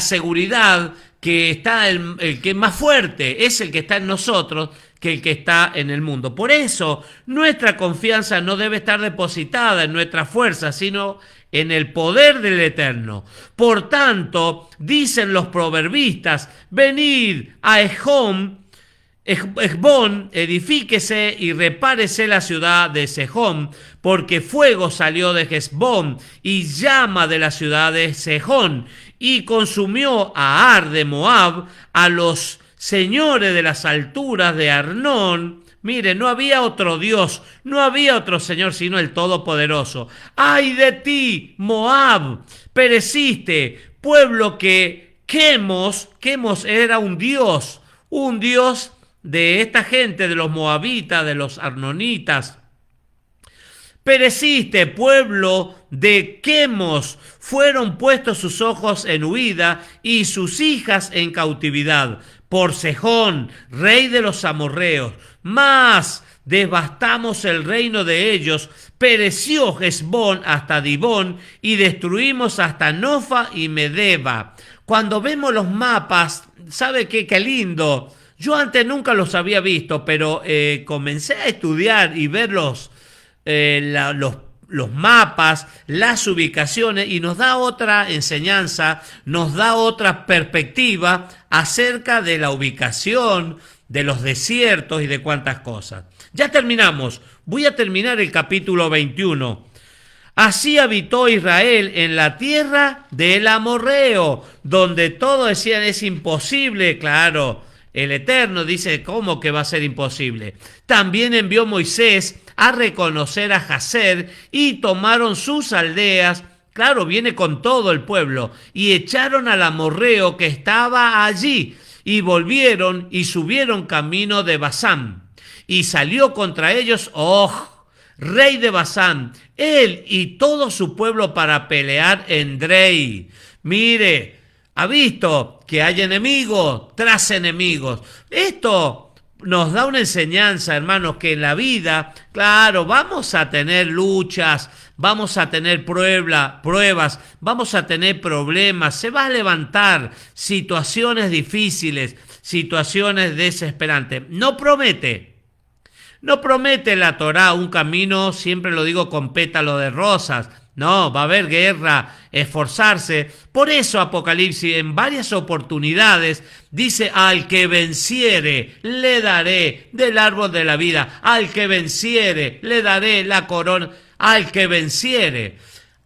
seguridad que está el que es más fuerte, es el que está en nosotros, que el que está en el mundo. Por eso, nuestra confianza no debe estar depositada en nuestra fuerza, sino en el poder del Eterno. Por tanto, dicen los proverbistas: venid a Hesbón, edifíquese y repárese la ciudad de Sehón, porque fuego salió de Hesbón y llama de la ciudad de Sehón, y consumió a Ar de Moab, a los señores de las alturas de Arnón. Mire, no había otro Dios, no había otro Señor sino el Todopoderoso. ¡Ay de ti, Moab! Pereciste, pueblo que Quemos era un Dios de esta gente, de los moabitas, de los arnonitas. Pereciste, pueblo de Quemos, fueron puestos sus ojos en huida y sus hijas en cautividad, por Sehón, rey de los amorreos. Mas devastamos el reino de ellos, pereció Hesbón hasta Dibón y destruimos hasta Nofa y Medeba. Cuando vemos los mapas, ¿sabe qué lindo? Yo antes nunca los había visto, pero comencé a estudiar y ver los mapas, las ubicaciones, y nos da otra enseñanza, nos da otra perspectiva acerca de la ubicación, de los desiertos y de cuántas cosas. Ya terminamos. Voy a terminar el capítulo 21. Así habitó Israel en la tierra del amorreo, donde todos decían es imposible. Claro, el Eterno dice, ¿cómo que va a ser imposible? También envió Moisés a reconocer a Jazer y tomaron sus aldeas. Claro, viene con todo el pueblo, y echaron al amorreo que estaba allí, y volvieron y subieron camino de Basán. Y salió contra ellos Og, rey de Basán, él y todo su pueblo para pelear en Edrei. Mire, ha visto que hay enemigos tras enemigos. Esto nos da una enseñanza, hermanos, que en la vida, claro, vamos a tener luchas, vamos a tener pruebas, vamos a tener problemas, se va a levantar situaciones difíciles, situaciones desesperantes. No promete la Torá un camino, siempre lo digo, con pétalo de rosas. No, va a haber guerra, esforzarse. Por eso Apocalipsis en varias oportunidades dice, al que venciere le daré del árbol de la vida, al que venciere le daré la corona, al que venciere.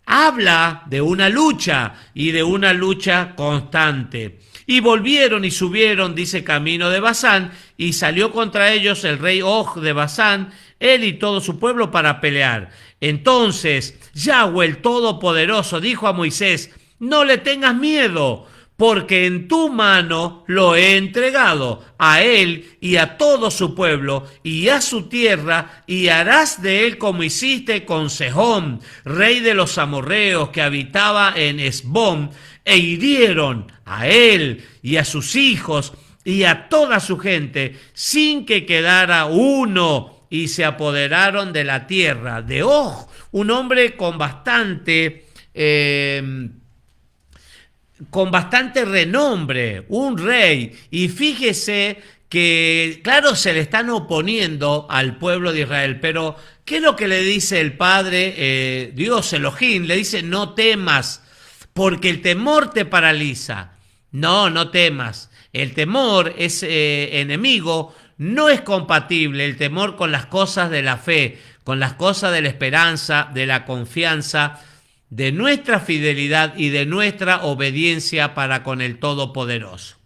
Habla de una lucha y de una lucha constante. Y volvieron y subieron, dice, camino de Basán, y salió contra ellos el rey Og de Basán, él y todo su pueblo para pelear. Entonces Yahweh el Todopoderoso dijo a Moisés, no le tengas miedo, porque en tu mano lo he entregado, a él y a todo su pueblo, y a su tierra, y harás de él como hiciste con Sehón, rey de los amorreos, que habitaba en Hesbón, e hirieron a él y a sus hijos y a toda su gente, sin que quedara uno, y se apoderaron de la tierra de Og, un hombre con bastante renombre, un rey. Y fíjese que, claro, se le están oponiendo al pueblo de Israel, pero ¿qué es lo que le dice el Padre, Dios Elohim? Le dice, no temas, porque el temor te paraliza. No temas. El temor es enemigo, no es compatible el temor con las cosas de la fe, con las cosas de la esperanza, de la confianza, de nuestra fidelidad y de nuestra obediencia para con el Todopoderoso.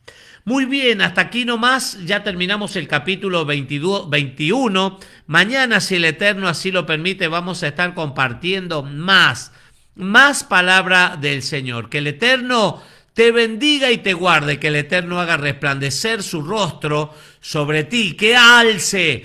Muy bien, hasta aquí nomás, ya terminamos el capítulo 21. Mañana, si el Eterno así lo permite, vamos a estar compartiendo más palabra del Señor. Que el Eterno te bendiga y te guarde, que el Eterno haga resplandecer su rostro sobre ti, que alce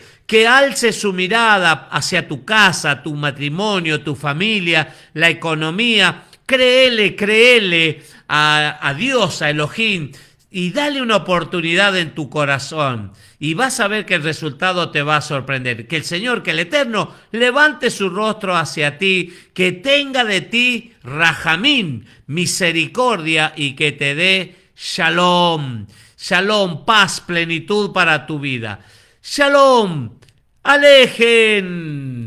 su mirada hacia tu casa, tu matrimonio, tu familia, la economía. Créele a Dios, a Elohim, y dale una oportunidad en tu corazón, y vas a ver que el resultado te va a sorprender. Que el Señor, que el Eterno, levante su rostro hacia ti, que tenga de ti rajamín, misericordia, y que te dé shalom, paz, plenitud para tu vida. Shalom, alejen.